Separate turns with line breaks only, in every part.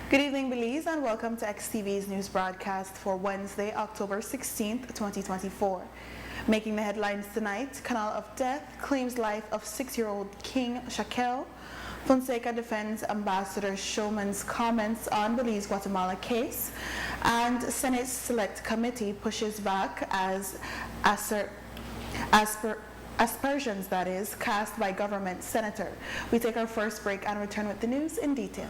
Good evening, Belize, and welcome to XTV's news broadcast for Wednesday, October 16th, 2024. Making the headlines tonight, Canal of Death claims life of 6-year-old King Shaquille. Fonseca defends Ambassador Showman's comments on Belize Guatemala case, and Senate Select Committee pushes back as aspersions, that is, cast by government senator. We take our first break and return with the news in detail.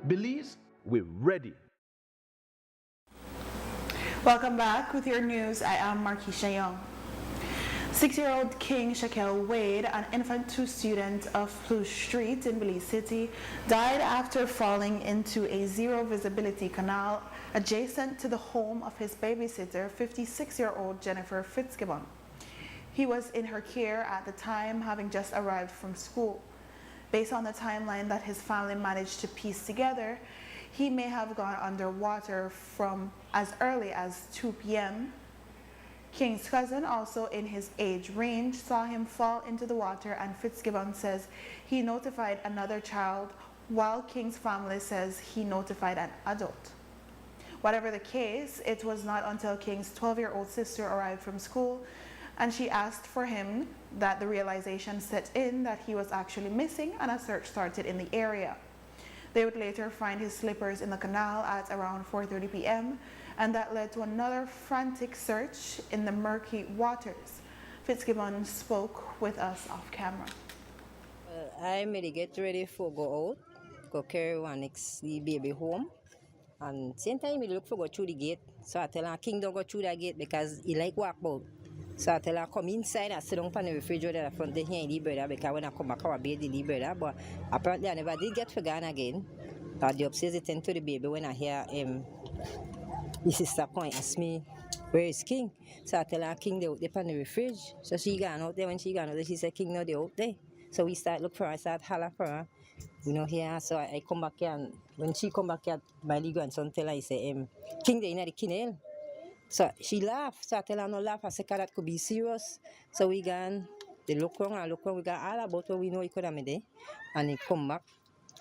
Belize, we're ready.
Welcome back with your news. I am MarKeisha Young. 6-year-old King Shaquille Wade, an infant 2 student of Plush Street in Belize City, died after falling into a zero visibility canal adjacent to the home of his babysitter, 56-year-old Jennifer Fitzgibbon. He was in her care at the time, having just arrived from school. Based on the timeline that his family managed to piece together, he may have gone underwater from as early as 2 p.m. King's cousin, also in his age range, saw him fall into the water, and Fitzgibbon says he notified another child, while King's family says he notified an adult. Whatever the case, it was not until King's 12-year-old sister arrived from school and she asked for him that the realization set in that he was actually missing, and a search started in the area. They would later find his slippers in the canal at around 4:30 p.m. and that led to another frantic search in the murky waters. Fitzgibbon spoke with us off camera.
I made it get ready for go out, go carry one next the baby home. And same time, I look for go through the gate. So I tell her, King don't go through that gate because he like walk out. So I tell her, come inside, I sit down on the refrigerator at the front of here in the brother, because when I come back, I will be the brother. But apparently, I never did get forgotten again. Because the upstairs, they tend to the baby when I hear his sister come and ask me, where is King? So I tell her, King, they out there on the fridge. So she gone out there. When she gone out there, she said, King, no, they out there. So we start look for her, start holler for her. You know, here, so I come back here, and when she come back here, my little grandson tell her, he say, King, they in the kennel. So she laughed. So I tell her, no laugh. I said, that could be serious. So we gone, they look around, we got all about what we know he could have made there. And he come back.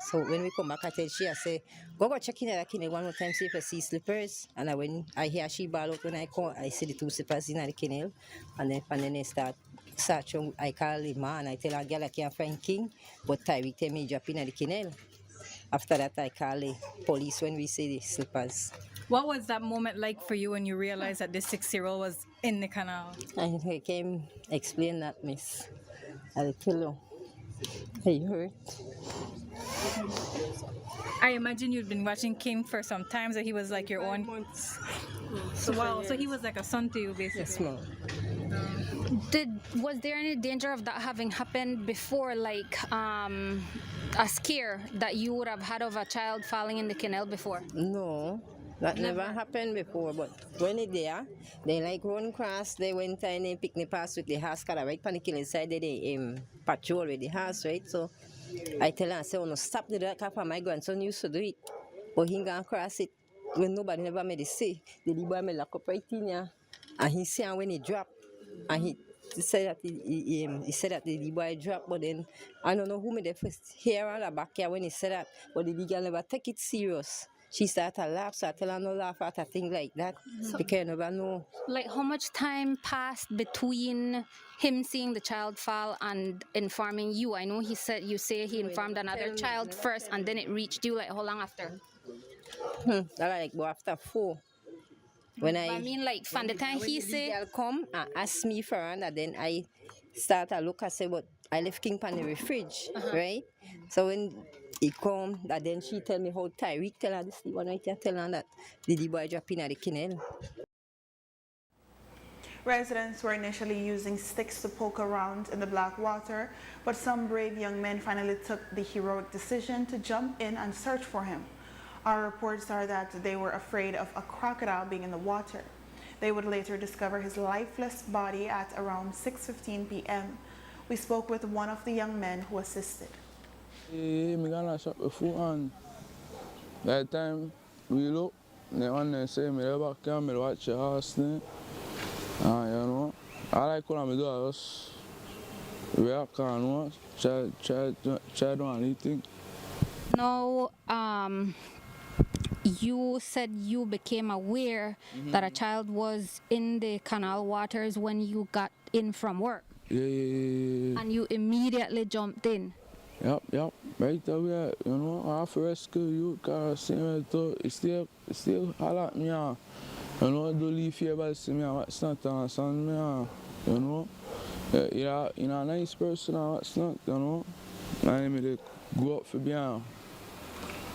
So when we come back, I tell she, I say, go check in the kennel one more time, see if I see slippers. And when I hear she ball out, when I come, I see the 2 slippers in the kennel. And then they start searching. I call him man, I tell her, girl, I can't find King. But Tyreek tell me drop in the kennel. After that, I call the police when we see the slippers.
What was that moment like for you when you realized that this 6-year-old was in the canal?
I came explain that, miss. I'll tell you. I hurt.
I imagine you'd been watching King for some time, so he was like your own.
Months.
So, wow, so he was like a son to you, basically.
Yes, ma'am.
Was there any danger of that having happened before, like a scare that you would have had of a child falling in the canal before?
No, that never happened before. But when they like run across, they went and they picnic pass with the horse, because right on the kill inside they patrol with the horse, right? So I tell her, I say, oh no, stop the that car, my grandson used to do it. But he gone across it when nobody never made it see. The little boy me lock up right in here. And he see when he dropped. And he said that he said that the boy dropped, but then I don't know who made the first hear on the back here when he said that, but the girl never take it serious. She started to laugh, so I tell her no laugh at a thing like that, because you never know.
Like, how much time passed between him seeing the child fall and informing you? I know you say he informed another child first, and then it reached you. Like, how long after?
Like go after 4. When
I mean, like, from the time he say,
girl come and ask me for her, and then I start to look and say, but I left King pan in the fridge, right? So when he come, and then she tell me how Tyreek tell her this one right here, tell her that the boy drop in at the kennel.
Residents were initially using sticks to poke around in the black water, but some brave young men finally took the heroic decision to jump in and search for him. Our reports are that they were afraid of a crocodile being in the water. They would later discover his lifeless body at around 6:15 p.m. We spoke with one of the young men who assisted.
I'm gonna shop before, and that time we look, the one they say me never come, me watch your house thing. You know, I like what I'm doing. I just react and try do anything.
no, you said you became aware that a child was in the canal waters when you got in from work.
Yeah.
And you immediately jumped in.
Yep. Right away, you know, I have to rescue you, because it's still holler at me, you know, don't leave here by see me, what's not, and me, you know. You're a nice person, what's not, you know. I need to go up for behind.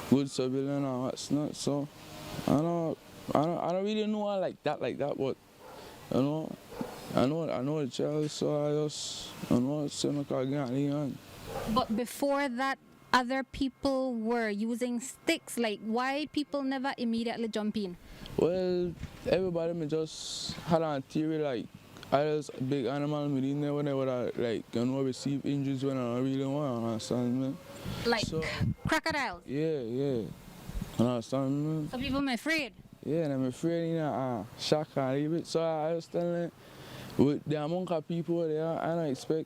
good civilian and what's not. So I don't really know her like that, but you know, I know the child, so I just, say I can get on.
But before that, other people were using sticks. Like, why people never immediately jump in?
Well, everybody may just had a theory like others big animals within there when they would like receive injuries when I don't really want to understand me.
Like
So,
crocodiles.
yeah. Understand me?
So people are afraid.
Yeah, and I'm afraid shock and leave it. So I was telling with the amount of people there, I don't expect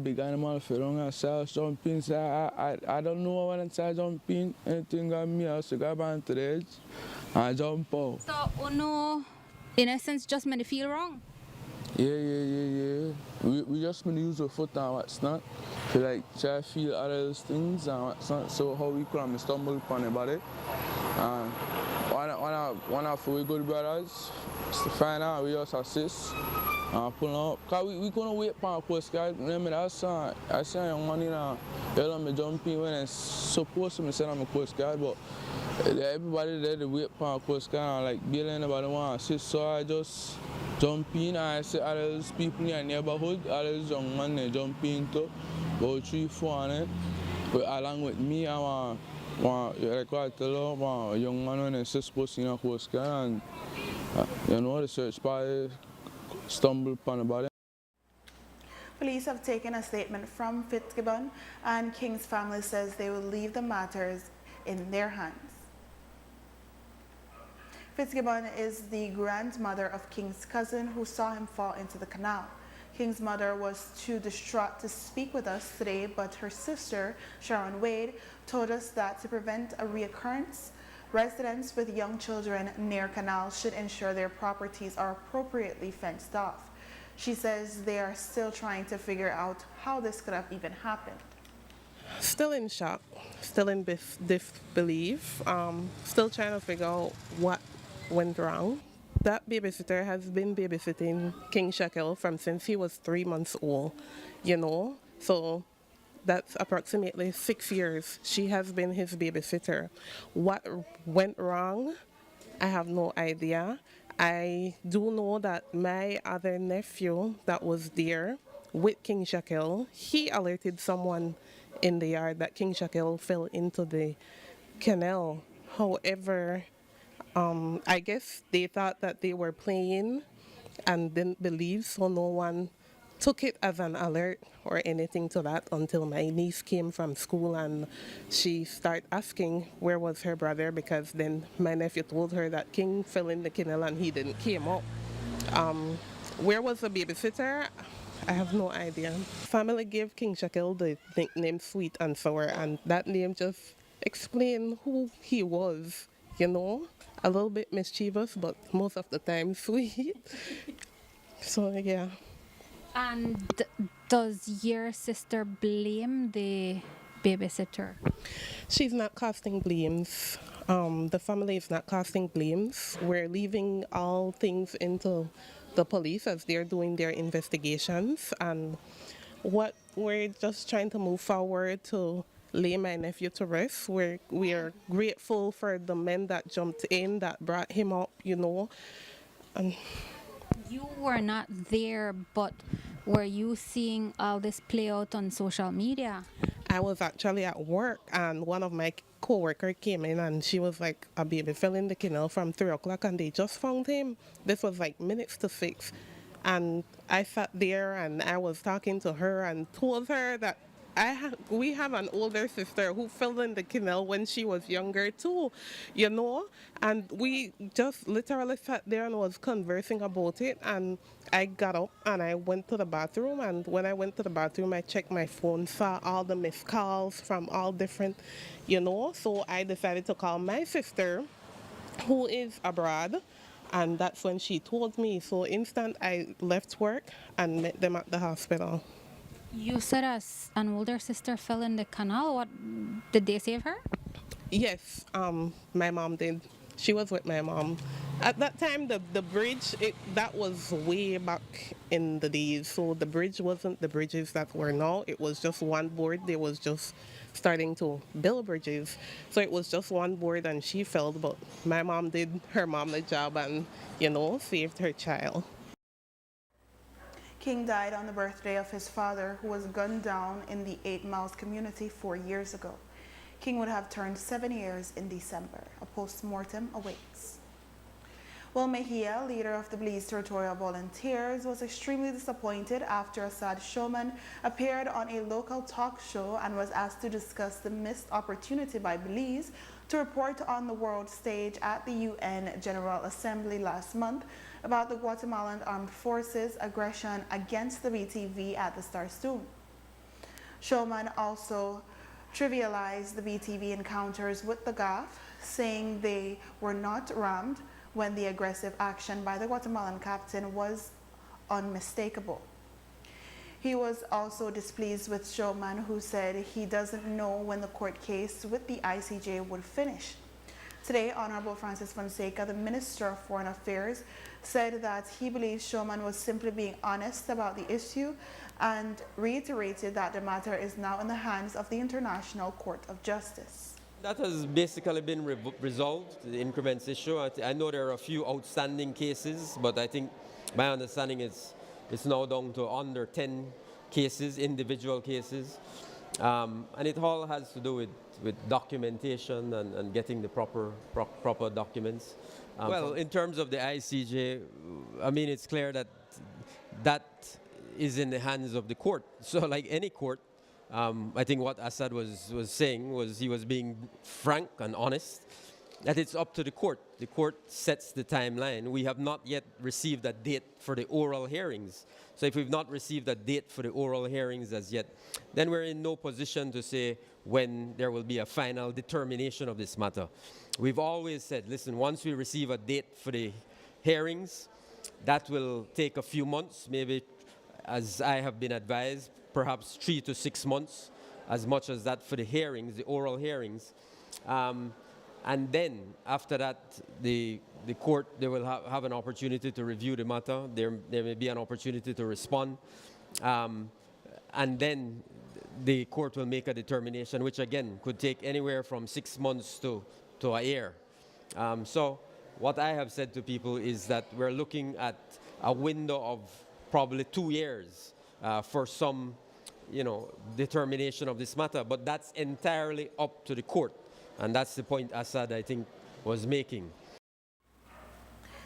big animals for long as jumping. So I don't know when I jumping, anything got me, I also go back to the edge and jump out.
So, no, in essence, just made it feel wrong.
Yeah. We just gonna use our foot and what's not. To like try to feel other things and what's not. So how we could stumble upon the body. And one of we good brothers, to find out we just assist and pull up. Cause we couldn't wait for a Coast Guard. Remember I saw a young man in a yellow me jumping when it's supposed to be send on a Coast Guard, but everybody there to wait for a Coast Guard and like barely anybody want to assist. So I just jump in and I see other people in the neighborhood, other young men they jump in too, about 3-4 along with me and like I tell you, young man when they supposed to in a Coast Guard and the search party stumbled upon the body.
Police have taken a statement from Fitzgibbon, and King's family says they will leave the matters in their hands. Fitzgibbon is the grandmother of King's cousin who saw him fall into the canal. King's mother was too distraught to speak with us today, but her sister, Sharon Wade, told us that to prevent a reoccurrence, residents with young children near canals should ensure their properties are appropriately fenced off. She says they are still trying to figure out how this could have even happened.
Still in shock, still in disbelief, still trying to figure out what went wrong. That babysitter has been babysitting King Shaquille from since he was 3 months old, so that's approximately 6 years. She has been his babysitter. What went wrong? I have no idea. I do know that my other nephew that was there with King Shaquille, he alerted someone in the yard that King Shaquille fell into the canal. However, I guess they thought that they were playing and didn't believe, so no one took it as an alert or anything to that until my niece came from school and she started asking where was her brother, because then my nephew told her that King fell in the canal and he didn't came up. Where was the babysitter? I have no idea. Family gave King Shaquille the nickname Sweet and Sour, and that name just explained who he was, a little bit mischievous, but most of the time sweet. So yeah.
And does your sister blame the babysitter?
She's not casting blames. The family is not casting blames. We're leaving all things into the police as they're doing their investigations. And what we're just trying to move forward to lay my nephew to rest. We are grateful for the men that jumped in, that brought him up, And
You were not there, but were you seeing all this play out on social media?
I was actually at work, and one of my co-workers came in and she was like, a baby fell in the canal from 3 o'clock and they just found him. This was like minutes to 6. And I sat there and I was talking to her and told her that we have an older sister who fell in the canal when she was younger too, and we just literally sat there and was conversing about it. And I got up and I went to the bathroom, and when I went to the bathroom I checked my phone, saw all the missed calls from all different, so I decided to call my sister who is abroad, and that's when she told me. So instant I left work and met them at the hospital.
You said an older sister fell in the canal. What did they save her?
Yes, my mom did. She was with my mom. At that time, the bridge, that was way back in the days. So the bridge wasn't the bridges that were now. It was just one board. They was just starting to build bridges. So it was just one board and she fell. But my mom did her mom's job and, saved her child.
King died on the birthday of his father, who was gunned down in the 8 Miles community 4 years ago. King would have turned 7 years in December. A post-mortem awaits. Will Mejia, leader of the Belize Territorial Volunteers, was extremely disappointed after a sad showman appeared on a local talk show and was asked to discuss the missed opportunity by Belize to report on the world stage at the UN General Assembly last month about the Guatemalan Armed Forces' aggression against the BTV at the Star Stoon. Showman also trivialized the BTV encounters with the GAF, saying they were not rammed when the aggressive action by the Guatemalan captain was unmistakable. He was also displeased with Showman, who said he doesn't know when the court case with the ICJ would finish. Today, Honorable Francis Fonseca, the Minister of Foreign Affairs, said that he believes Showman was simply being honest about the issue and reiterated that the matter is now in the hands of the International Court of Justice.
That has basically been resolved, the increments issue. I know there are a few outstanding cases, but I think my understanding is it's now down to under 10 cases, individual cases. And it all has to do with documentation and getting the proper documents. Well, in terms of the ICJ, I mean, it's clear that that is in the hands of the court. So like any court, I think what Assad was saying was he was being frank and honest, that it's up to the court. The court sets the timeline. We have not yet received a date for the oral hearings. So if we've not received a date for the oral hearings as yet, then we're in no position to say when there will be a final determination of this matter. We've always said, listen, once we receive a date for the hearings, that will take a few months, maybe, as I have been advised, perhaps 3 to 6 months, as much as that for the hearings, the oral hearings. And then, after that, the court, they will have an opportunity to review the matter. There may be an opportunity to respond. And then the court will make a determination, which again could take anywhere from 6 months to a year. So what I have said to people is that we're looking at a window of probably 2 years for some, determination of this matter. But that's entirely up to the court. And that's the point Assad, I think, was making.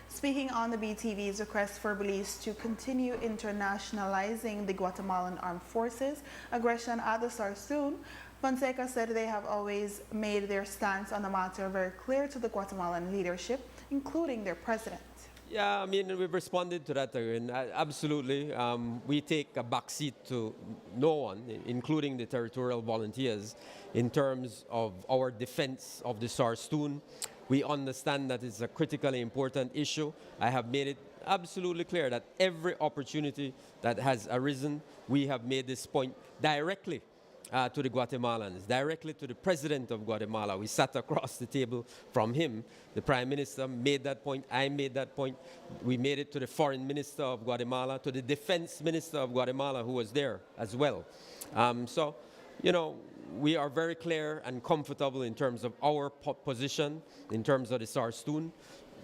Speaking on the BTV's request for Belize to continue internationalizing the Guatemalan Armed Forces aggression at the Star Stoon, Fonseca said they have always made their stance on the matter very clear to the Guatemalan leadership, including their president.
Yeah, I mean, we've responded to that again. Absolutely. We take a backseat to no one, including the territorial volunteers, in terms of our defense of the Star Stoon. We understand that it's a critically important issue. I have made it absolutely clear that every opportunity that has arisen, we have made this point directly to the Guatemalans, directly to the president of Guatemala. We sat across the table from him. The prime minister made that point. I made that point. We made it to the foreign minister of Guatemala, to the defense minister of Guatemala, who was there as well. So, we are very clear and comfortable in terms of our position, in terms of the Star Stoon.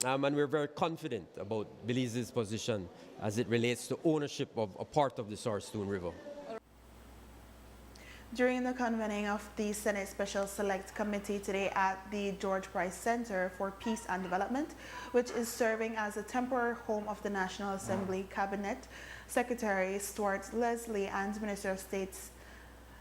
And we're very confident about Belize's position as it relates to ownership of a part of the Star Stoon River.
During the convening of the Senate Special Select Committee today at the George Price Center for Peace and Development, which is serving as a temporary home of the National Assembly Cabinet, Secretary Stuart Leslie and Minister of State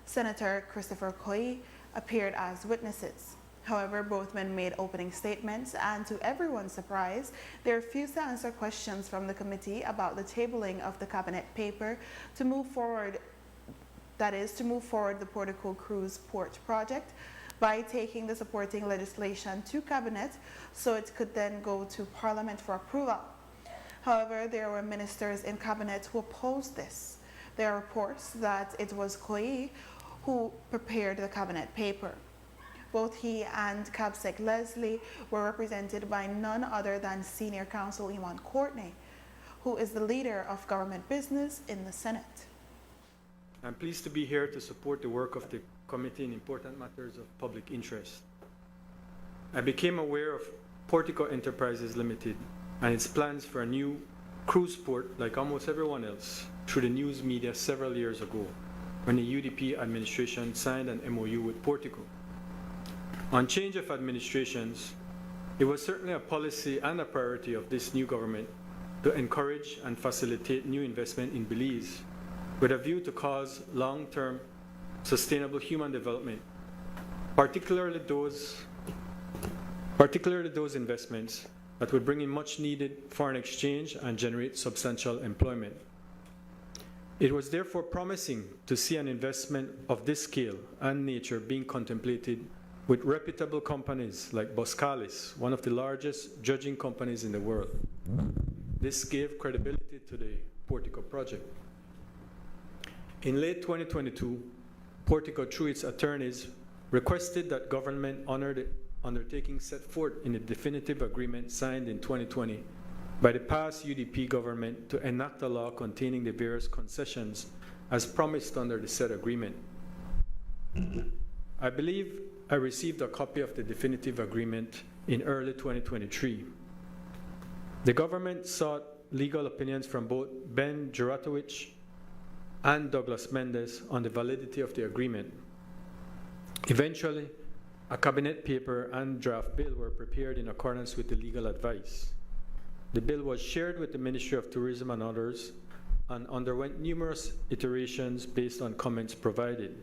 Senator Christopher Coy appeared as witnesses. However, both men made opening statements, and to everyone's surprise, they refused to answer questions from the committee about the tabling of the cabinet paper to move forward, that is, to move forward the Portico Cruise Port project by taking the supporting legislation to cabinet so it could then go to Parliament for approval. However, there were ministers in cabinet who opposed this. There are reports that it was Coy who prepared the cabinet paper. Both he and Cabsec Leslie were represented by none other than Senior Counsel Iman Courtney, who is the leader of government business in the Senate.
I'm pleased to be here to support the work of the committee in important matters of public interest. I became aware of Portico Enterprises Limited and its plans for a new cruise port, like almost everyone else, through the news media several years ago, when the UDP administration signed an MOU with Portico. On change of administrations, it was certainly a policy and a priority of this new government to encourage and facilitate new investment in Belize with a view to cause long-term sustainable human development, particularly those investments that would bring in much needed foreign exchange and generate substantial employment. It was therefore promising to see an investment of this scale and nature being contemplated with reputable companies like Boscalis, one of the largest judging companies in the world. This gave credibility to the Portico project. In late 2022, Portico, through its attorneys, requested that government honor the undertaking set forth in the definitive agreement signed in 2020 by the past UDP government to enact a law containing the various concessions as promised under the said agreement. I believe I received a copy of the definitive agreement in early 2023. The government sought legal opinions from both Ben Juratowicz and Douglas Mendes on the validity of the agreement. Eventually, a cabinet paper and draft bill were prepared in accordance with the legal advice. The bill was shared with the Ministry of Tourism and others and underwent numerous iterations based on comments provided.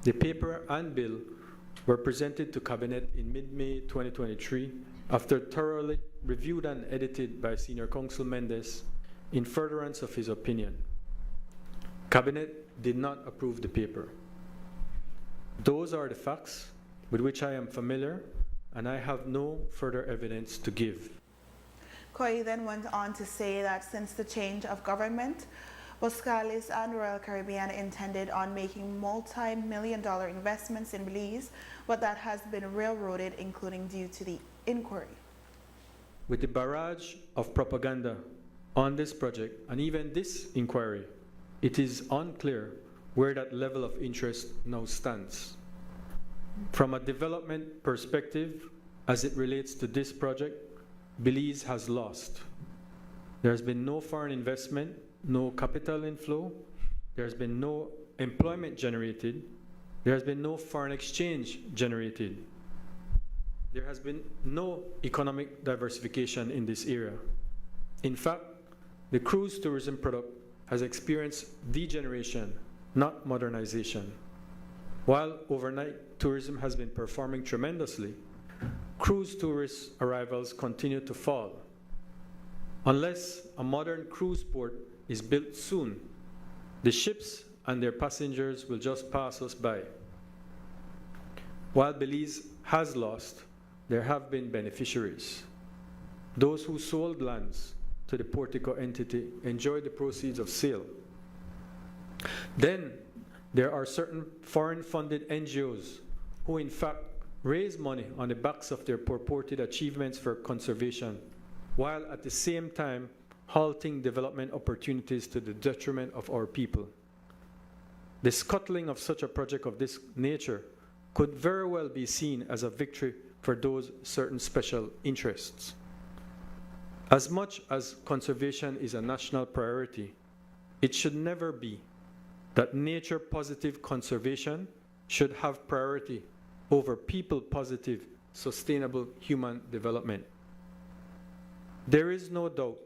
The paper and bill were presented to Cabinet in mid-May 2023 after thoroughly reviewed and edited by Senior Counsel Mendes in furtherance of his opinion. Cabinet did not approve the paper. Those are the facts with which I am familiar, and I have no further evidence to give.
Koi then went on to say that since the change of government, Boscalis and Royal Caribbean intended on making multi-million-dollar investments in Belize, but that has been railroaded, including due to the inquiry.
With the barrage of propaganda on this project and even this inquiry, it is unclear where that level of interest now stands. From a development perspective, as it relates to this project, Belize has lost. There has been no foreign investment, no capital inflow, there has been no employment generated, there has been no foreign exchange generated. There has been no economic diversification in this area. In fact, the cruise tourism product has experienced degeneration, not modernization. While overnight tourism has been performing tremendously, cruise tourist arrivals continue to fall. Unless a modern cruise port is built soon, the ships and their passengers will just pass us by. While Belize has lost, there have been beneficiaries. Those who sold lands to the Portico entity enjoy the proceeds of sale. Then there are certain foreign-funded NGOs who in fact raise money on the backs of their purported achievements for conservation, while at the same time halting development opportunities to the detriment of our people. The scuttling of such a project of this nature could very well be seen as a victory for those certain special interests. As much as conservation is a national priority, it should never be that nature-positive conservation should have priority over people-positive, sustainable human development. There is no doubt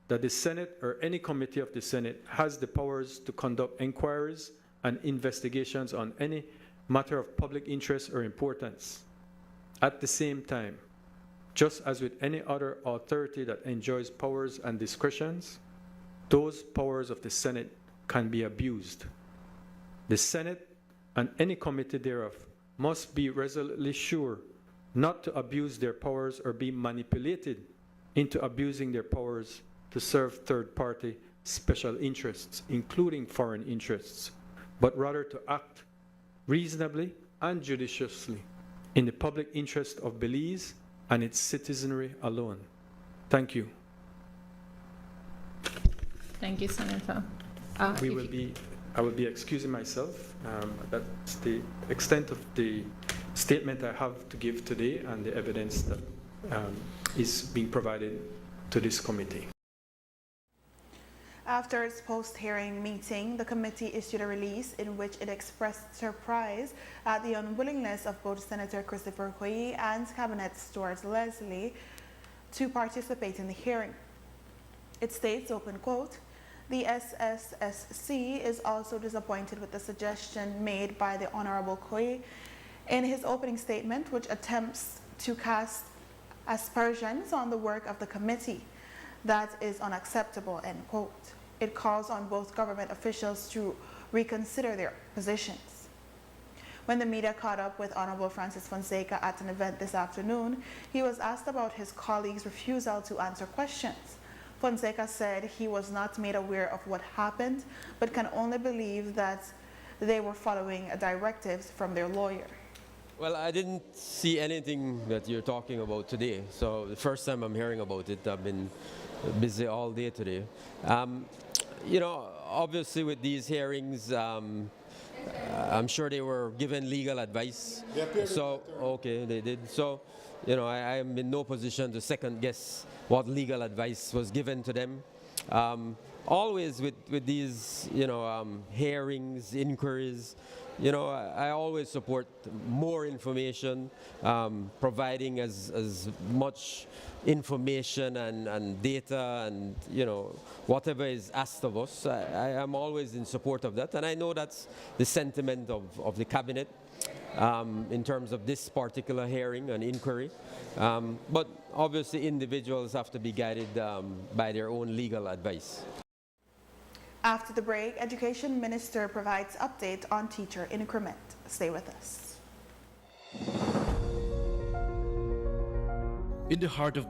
that the Senate or any committee of the Senate has the powers to conduct inquiries and investigations on any matter of public interest or importance. At the same time, just as with any other authority that enjoys powers and discretions, those powers of the Senate can be abused. The Senate and any committee thereof must be resolutely sure not to abuse their powers or be manipulated into abusing their powers to serve third-party special interests, including foreign interests, but rather to act reasonably and judiciously in the public interest of Belize and its citizenry alone. Thank you.
Thank you, Senator.
I will be excusing myself. That's the extent of the statement I have to give today and the evidence that is being provided to this committee.
After its post-hearing meeting, the committee issued a release in which it expressed surprise at the unwillingness of both Senator Christopher Okoye and Cabinet Stuart Leslie to participate in the hearing. It states, open quote, "The SSSC is also disappointed with the suggestion made by the Honorable Okoye in his opening statement, which attempts to cast aspersions on the work of the committee. That is unacceptable," end quote. It calls on both government officials to reconsider their positions. When the media caught up with Honorable Francis Fonseca at an event this afternoon, he was asked about his colleagues' refusal to answer questions. Fonseca said he was not made aware of what happened, but can only believe that they were following directives from their lawyer.
Well, I didn't see anything that you're talking about today, so the first time I'm hearing about it. I've been busy all day today. You know, obviously with these hearings, I'm sure they were given legal advice. So, okay, they did. So, you know, I am in no position to second guess what legal advice was given to them. Always with these, you know, hearings, inquiries, you know, I always support more information, providing as much information and data and, you know, whatever is asked of us. I am always in support of that, and I know that's the sentiment of the cabinet in terms of this particular hearing and inquiry. But obviously individuals have to be guided by their own legal advice.
After the break, Education Minister provides update on teacher increment. Stay with us.
In the heart of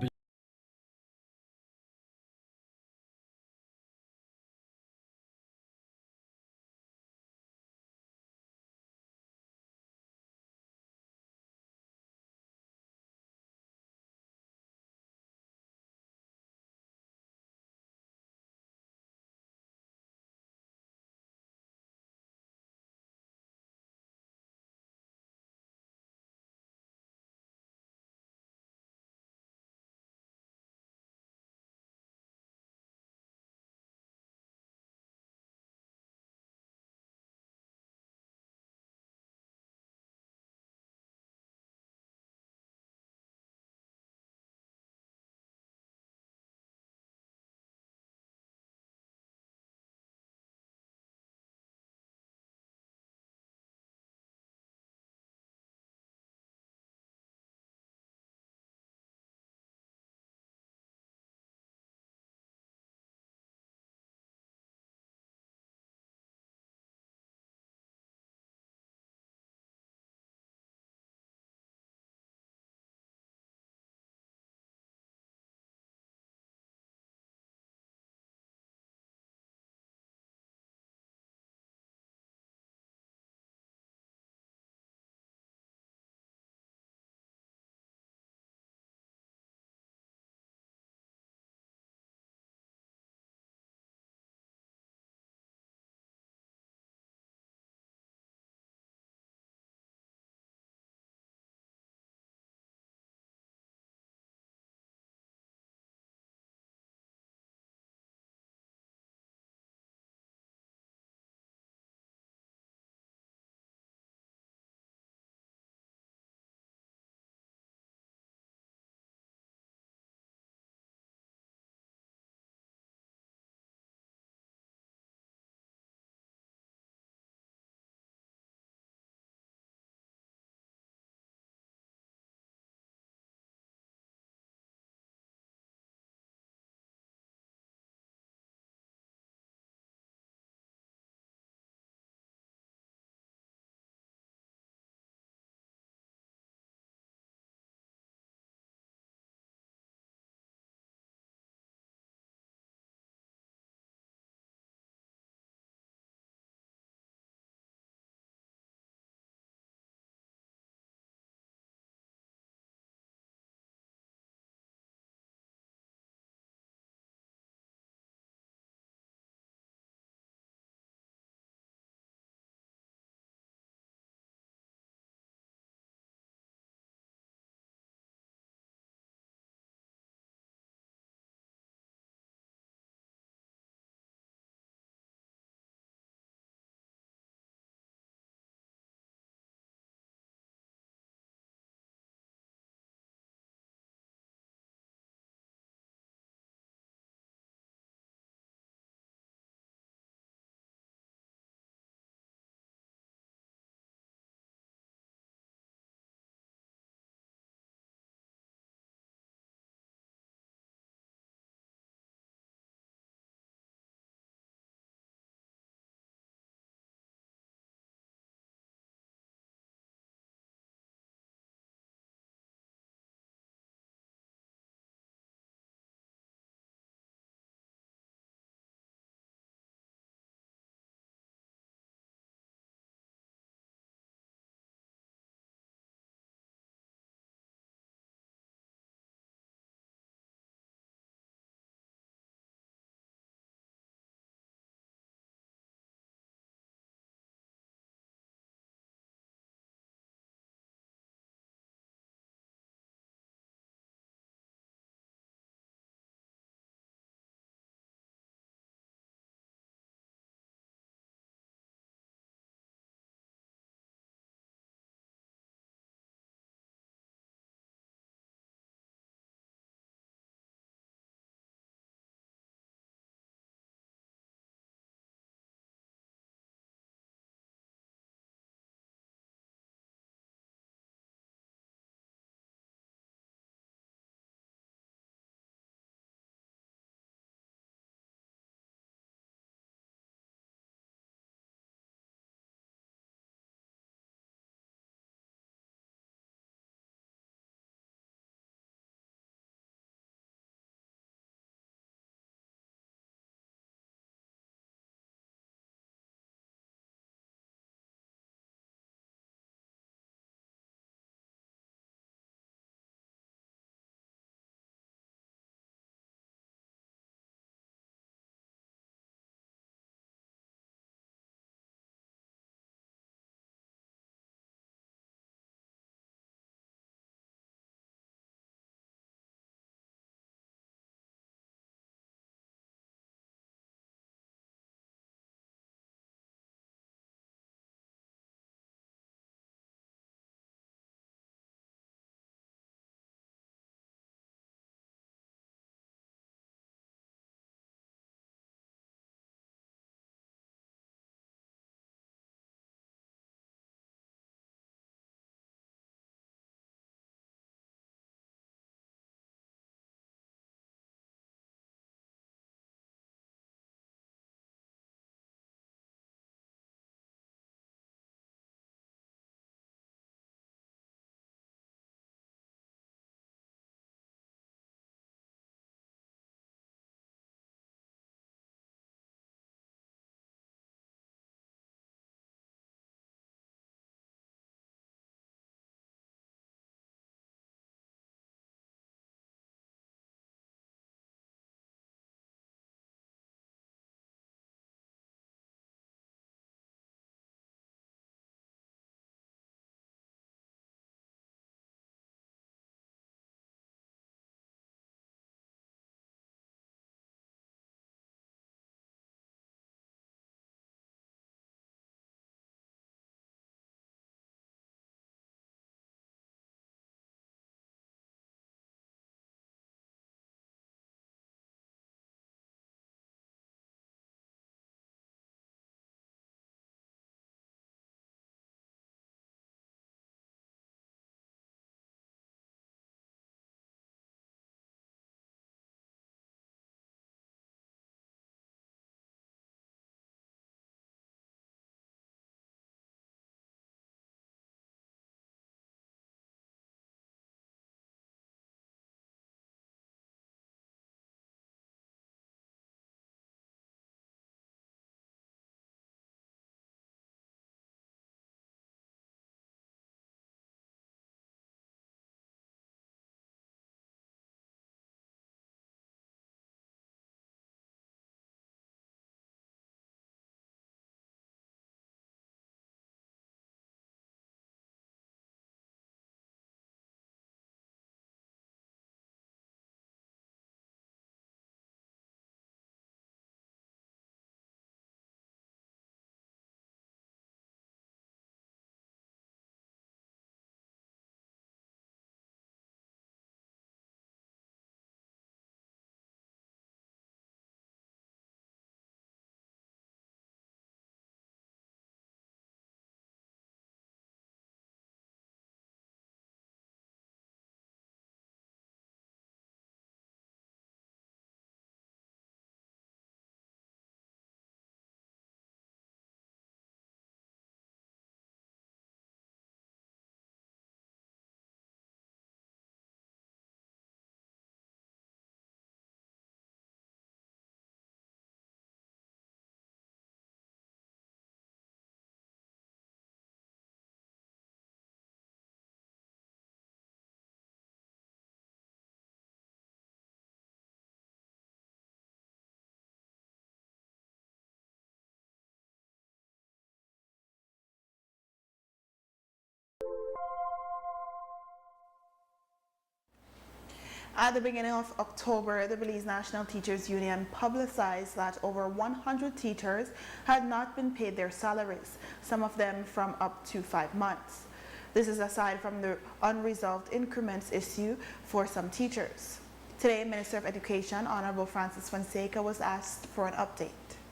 At the beginning of October, the Belize National Teachers Union publicized that over 100 teachers had not been paid their salaries, some of them from up to 5 months. This is aside from the unresolved increments issue for some teachers. Today, Minister of Education, Honorable Francis Fonseca, was asked for an update.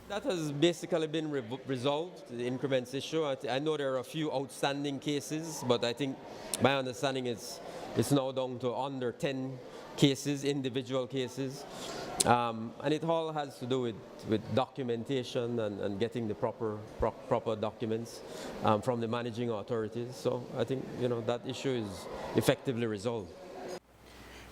That has basically been resolved, the increments issue. I know there are a few outstanding cases, but I think my understanding is it's now down to under 10 cases, individual cases. And it all has to do with documentation and getting the proper documents from the managing authorities. So I think that issue is effectively resolved.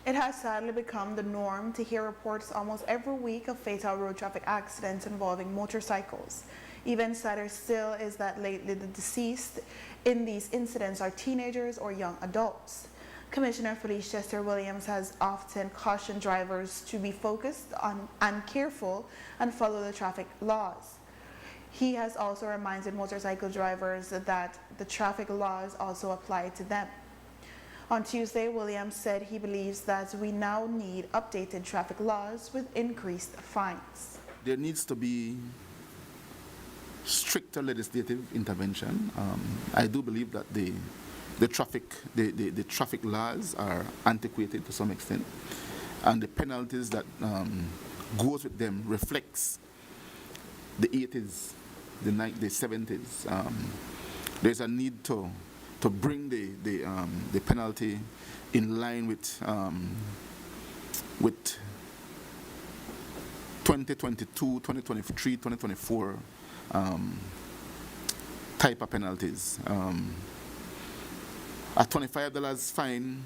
It has sadly become the norm to hear reports almost every week of fatal road traffic accidents involving motorcycles. Even sadder still is that lately the deceased in these incidents are teenagers or young adults. Commissioner of Police Chester Williams has often cautioned drivers to be focused on and careful and follow the traffic laws. He has also reminded motorcycle drivers that the traffic laws also apply to them. On Tuesday, Williams said he believes that we now need updated traffic laws with increased fines.
There needs to be stricter legislative intervention. I do believe that the traffic laws are antiquated to some extent, and the penalties that goes with them reflects the 80s, the 70s. There's a need to bring the penalty in line with 2022, 2023, 2024 type of penalties. A $25 fine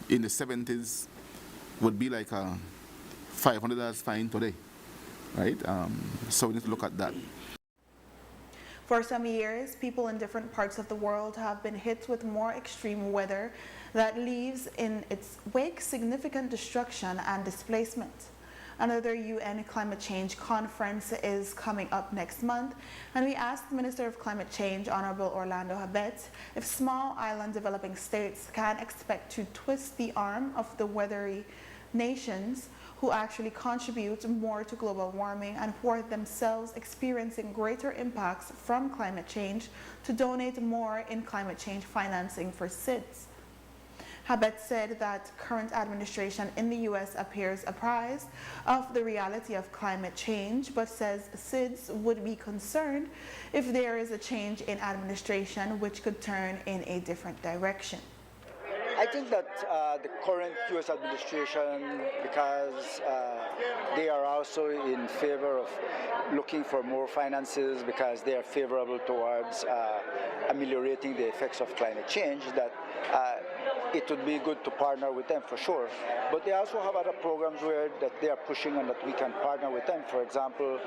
in the 70s would be like a $500 fine today, right? So we need to look at that.
For some years, people in different parts of the world have been hit with more extreme weather that leaves in its wake significant destruction and displacement. Another UN climate change conference is coming up next month, and we asked Minister of Climate Change, Honorable Orlando Habet, if small island developing states can expect to twist the arm of the weathery nations who actually contribute more to global warming and who are themselves experiencing greater impacts from climate change to donate more in climate change financing for SIDS. Habet said that current administration in the U.S. appears apprised of the reality of climate change, but says SIDS would be concerned if there is a change in administration which could turn in a different direction.
I think that the current U.S. administration, because they are also in favor of looking for more finances because they are favorable towards ameliorating the effects of climate change, that it would be good to partner with them for sure. But they also have other programs where that they are pushing and that we can partner with them. For example,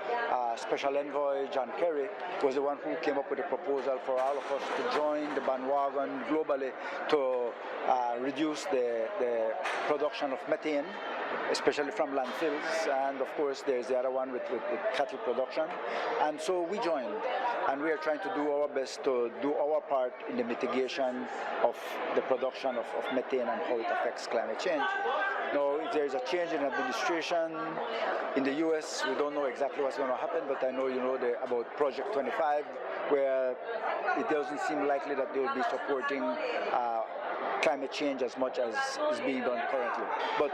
Special Envoy John Kerry was the one who came up with a proposal for all of us to join the bandwagon globally to reduce the production of methane, especially from landfills, and of course there's the other one with cattle production. And so we joined, and we are trying to do our best to do our part in the mitigation of the production of methane and how it affects climate change. Now, if there is a change in administration in the U.S., we don't know exactly what's going to happen, but I know you know about Project 25, where it doesn't seem likely that they will be supporting climate change as much as is being done currently. But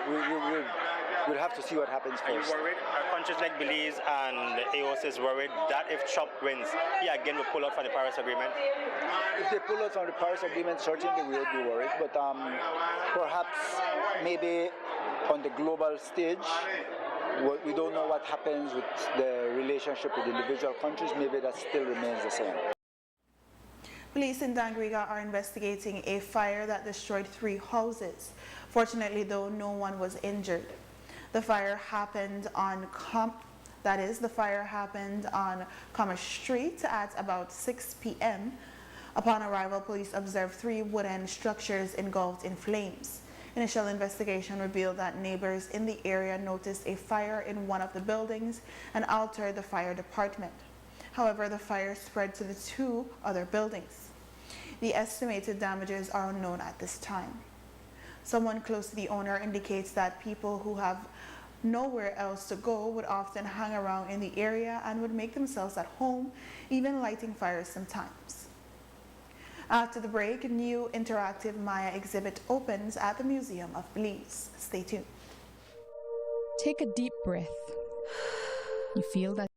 we'll have to see what happens first.
Are you worried? Are countries like Belize and the AOC is worried that if Trump wins, he again will pull out from the Paris Agreement?
If they pull out from the Paris Agreement, certainly we will be worried. But perhaps maybe on the global stage, we don't know what happens with the relationship with individual countries. Maybe that still remains the same.
Police in Dangriga are investigating a fire that destroyed 3 houses. Fortunately, though, no one was injured. The fire happened on Commerce Street at about 6 p.m. Upon arrival, police observed 3 wooden structures engulfed in flames. Initial investigation revealed that neighbors in the area noticed a fire in one of the buildings and alerted the fire department. However, the fire spread to the 2 other buildings. The estimated damages are unknown at this time. Someone close to the owner indicates that people who have nowhere else to go would often hang around in the area and would make themselves at home, even lighting fires sometimes. After the break, a new interactive Maya exhibit opens at the Museum of Belize. Stay tuned.
Take a deep breath. You feel that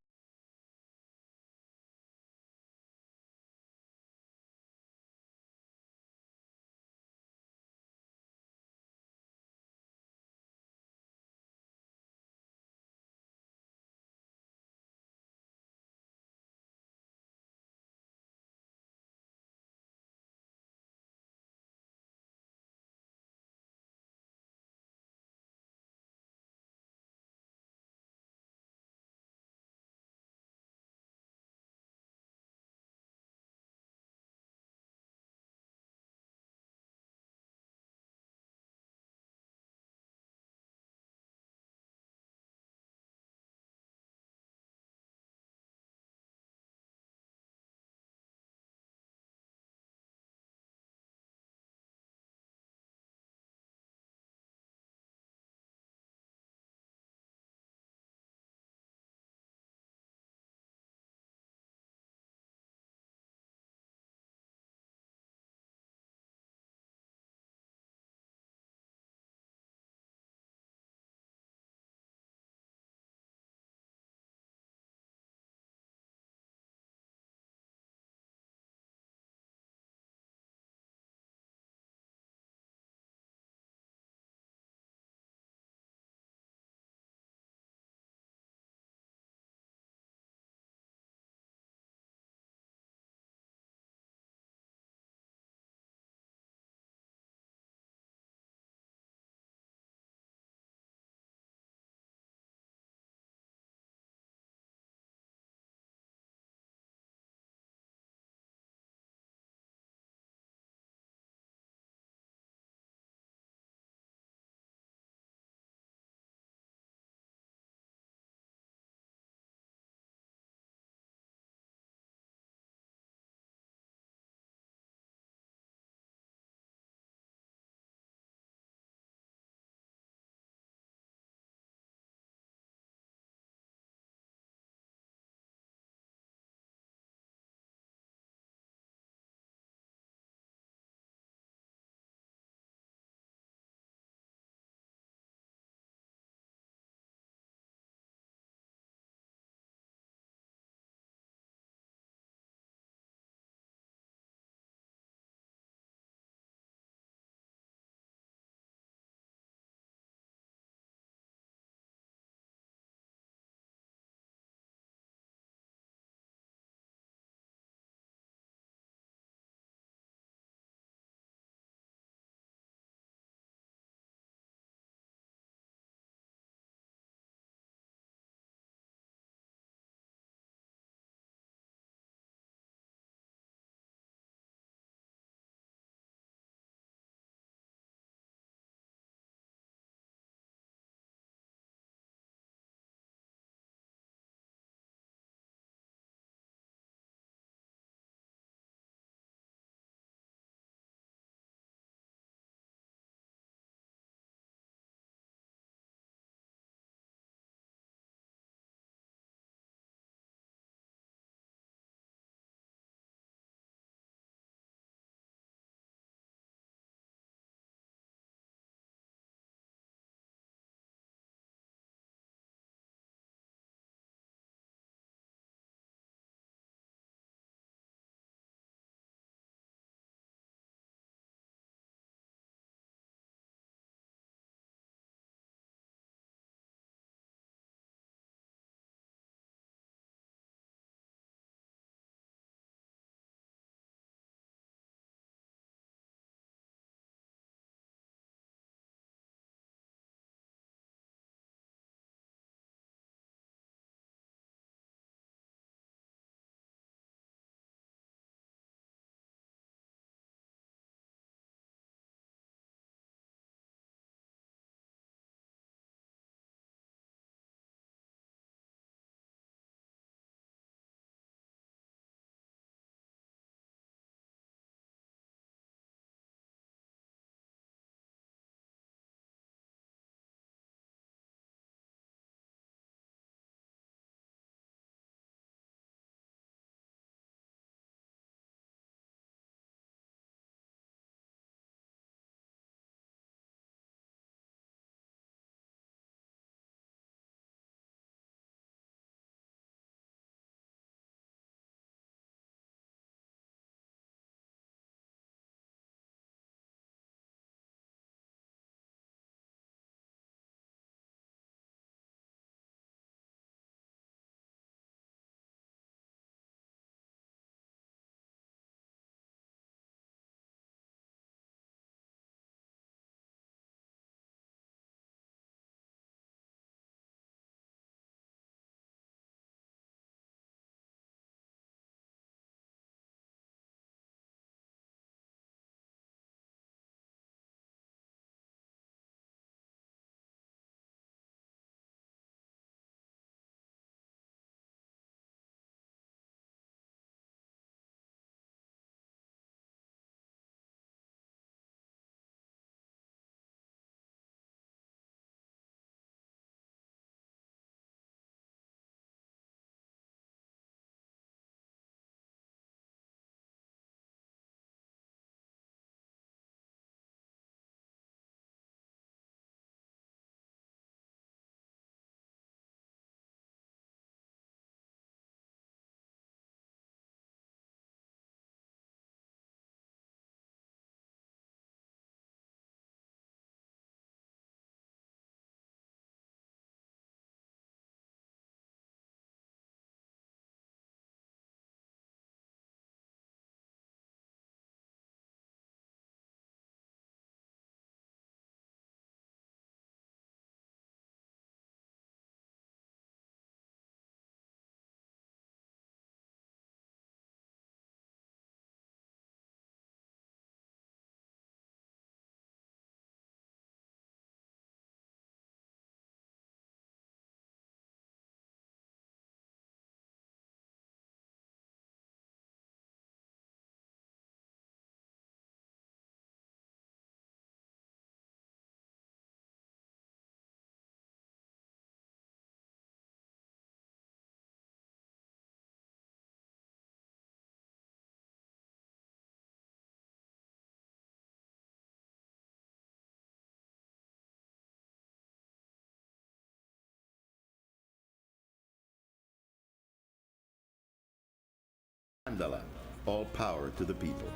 Mandela, all power to the people.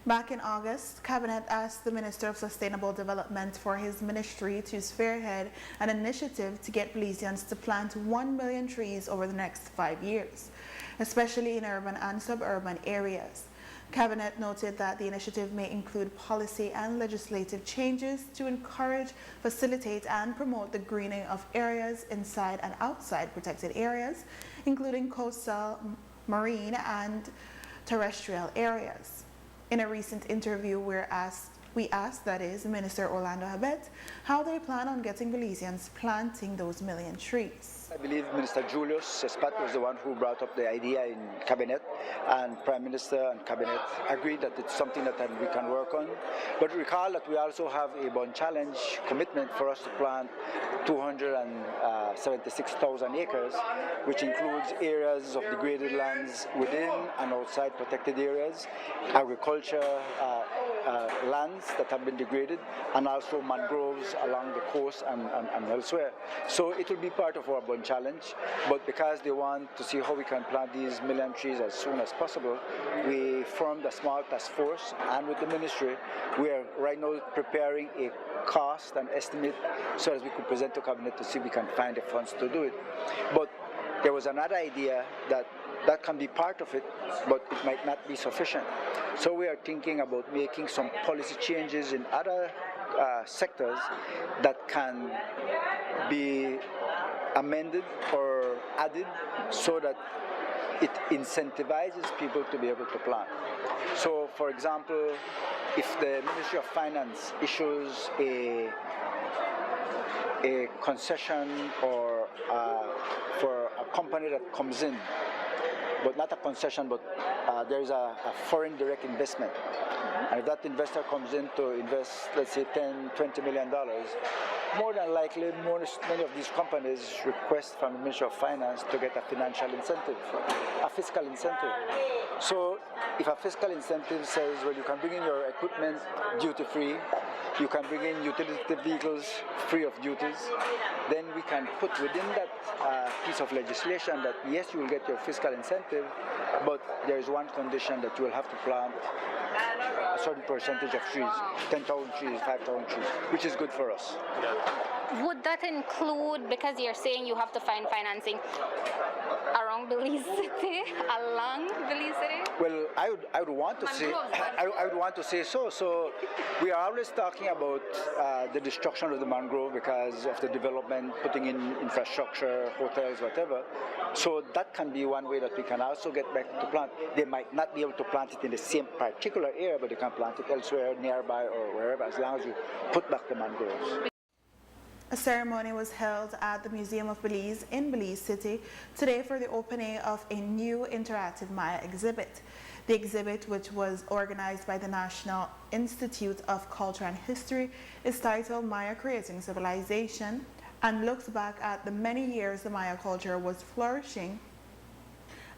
Back in August, Cabinet asked the Minister of Sustainable Development for his ministry to spearhead an initiative to get Belizeans to plant 1 million trees over the next 5 years, especially in urban and suburban areas. Cabinet noted that the initiative may include policy and legislative changes to encourage, facilitate, and promote the greening of areas inside and outside protected areas, including coastal, marine, and terrestrial areas. In a recent interview, we asked Minister Orlando Habet how they plan on getting Belizeans planting those million trees.
I believe Minister Julius Sespat was the one who brought up the idea in Cabinet, and Prime Minister and Cabinet agreed that it's something that we can work on. But recall that we also have a bond challenge commitment for us to plant 276,000 acres, which includes areas of degraded lands within and outside protected areas, agriculture lands that have been degraded, and also mangroves along the coast and elsewhere. So it will be part of our bond challenge, but because they want to see how we can plant these million trees as soon as possible, we formed a small task force, and with the ministry, we are right now preparing a cost and estimate so as we could present to Cabinet to see if we can find the funds to do it. But there was another idea that can be part of it, but it might not be sufficient. So we are thinking about making some policy changes in other sectors that can be amended or added so that it incentivizes people to be able to plant. So, for example, if the Ministry of Finance issues a concession or for a company that comes in, but not a concession, but there is a foreign direct investment. And if that investor comes in to invest, let's say, $10–20 million, more than likely, many of these companies request from the Ministry of Finance to get a financial incentive, a fiscal incentive. So if a fiscal incentive says, well, you can bring in your equipment duty-free, you can bring in utility vehicles free of duties, then we can put within that piece of legislation that, yes, you will get your fiscal incentive, but there is one condition that you will have to plant a certain percentage of trees, 10,000 trees, 5,000 trees, which is good for us.
Would that include, because you're saying you have to find financing around Belize City, along Belize City?
Well, I would want to say, I would want to say so. So we are always talking about the destruction of the mangrove because of the development, putting in infrastructure, hotels, whatever. So that can be one way that we can also get back to plant. They might not be able to plant it in the same particular area, but they can plant it elsewhere, nearby or wherever, as long as you put back the mangroves.
A ceremony was held at the Museum of Belize in Belize City today for the opening of a new interactive Maya exhibit. The exhibit, which was organized by the National Institute of Culture and History, is titled Maya Creating Civilization and looks back at the many years the Maya culture was flourishing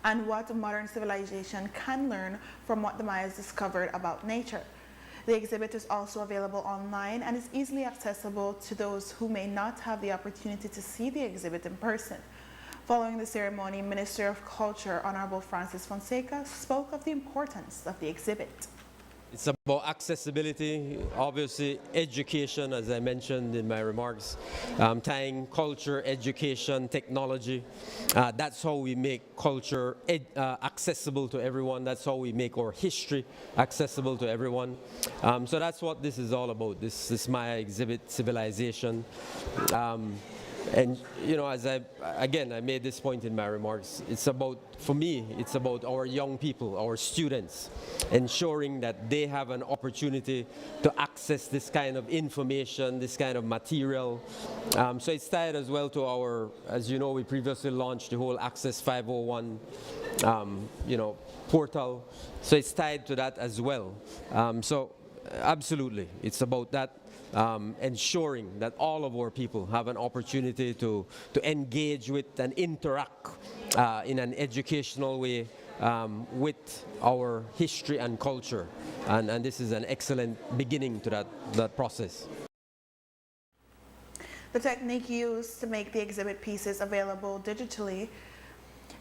and what a modern civilization can learn from what the Mayas discovered about nature. The exhibit is also available online and is easily accessible to those who may not have the opportunity to see the exhibit in person. Following the ceremony, Minister of Culture, Honorable Francis Fonseca, spoke of the importance of the exhibit.
It's about accessibility, obviously education, as I mentioned in my remarks, tying culture, education, technology. That's how we make culture accessible to everyone. That's how we make our history accessible to everyone. So that's what this is all about, this Maya exhibit, civilization. And, you know, as I made this point in my remarks, it's about, for me, it's about our young people, our students, ensuring that they have an opportunity to access this kind of information, this kind of material. So it's tied as well to our, as you know, we previously launched the whole Access 501, portal. So it's tied to that as well. So absolutely, it's about that. Ensuring that all of our people have an opportunity to engage with and interact in an educational way with our history and culture. And this is an excellent beginning to that process.
The technique used to make the exhibit pieces available digitally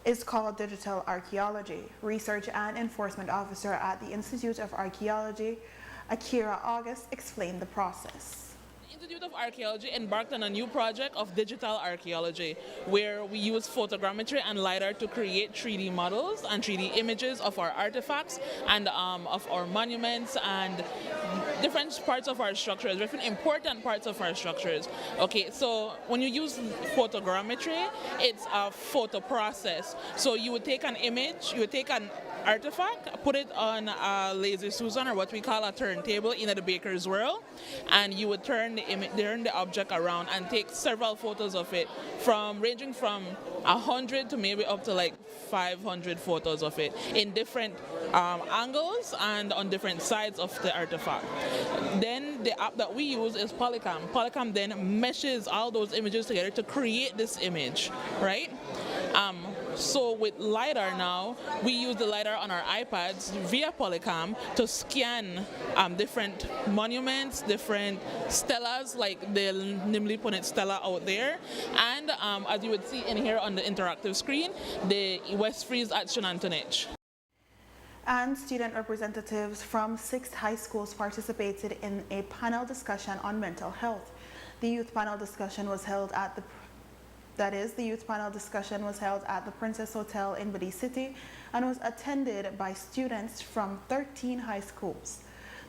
is called digital archaeology. Research and Enforcement Officer at the Institute of Archaeology, Akira August, explained the process.
The Institute of Archaeology embarked on a new project of digital archaeology, where we use photogrammetry and LiDAR to create 3D models and 3D images of our artifacts and of our monuments and different parts of our structures, different important parts of our structures. Okay, so when you use photogrammetry, it's a photo process. So you would take an image, you would take an artifact, put it on a laser Susan, or what we call a turntable in the baker's world, and you would turn the object around and take several photos of it, ranging from 100 to maybe up to like 500 photos of it in different angles and on different sides of the artifact. Then the app that we use is Polycam. Polycam then meshes all those images together to create this image, right? So with LiDAR now, we use the LiDAR on our iPads via Polycam to scan different monuments, different stelas, like the Nimli Punet stela out there. And as you would see in here on the interactive screen, the West Frieze at Shenantonich.
And student representatives from 6 high schools participated in a panel discussion on mental health. The youth panel discussion was held at the Princess Hotel in Bidi City and was attended by students from 13 high schools.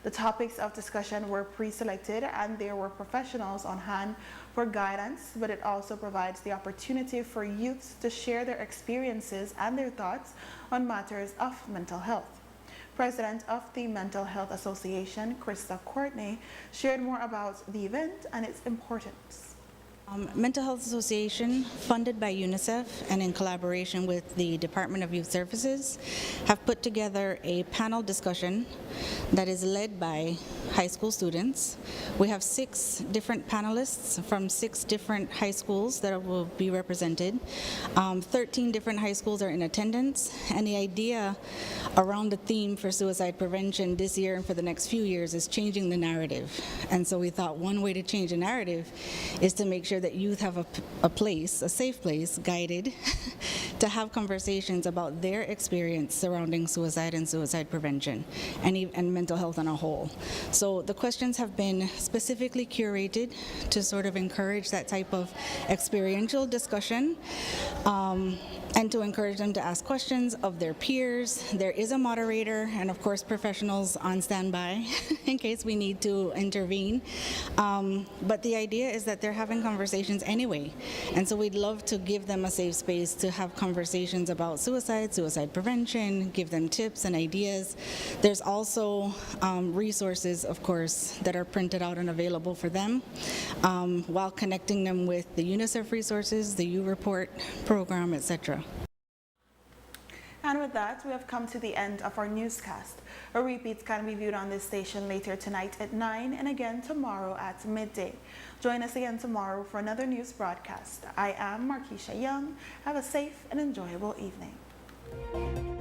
The topics of discussion were pre-selected and there were professionals on hand for guidance, but it also provides the opportunity for youths to share their experiences and their thoughts on matters of mental health. President of the Mental Health Association, Krista Courtney, shared more about the event and its importance.
Mental Health Association, funded by UNICEF and in collaboration with the Department of Youth Services, have put together a panel discussion that is led by high school students. We have 6 different panelists from 6 different high schools that will be represented. 13 different high schools are in attendance, and the idea around the theme for suicide prevention this year and for the next few years is changing the narrative. And so we thought one way to change the narrative is to make sure that youth have a place, a safe place, guided, to have conversations about their experience surrounding suicide and suicide prevention and mental health on a whole. So the questions have been specifically curated to sort of encourage that type of experiential discussion and to encourage them to ask questions of their peers. There is a moderator and of course professionals on standby in case we need to intervene. But the idea is that they're having conversations anyway. And so we'd love to give them a safe space to have conversations about suicide, suicide prevention, give them tips and ideas. There's also resources, of course, that are printed out and available for them while connecting them with the UNICEF resources, the U Report program, etc.
And with that, we have come to the end of our newscast. A repeat can be viewed on this station later tonight at 9 and again tomorrow at midday. Join us again tomorrow for another news broadcast. I am MarKeisha Young. Have a safe and enjoyable evening.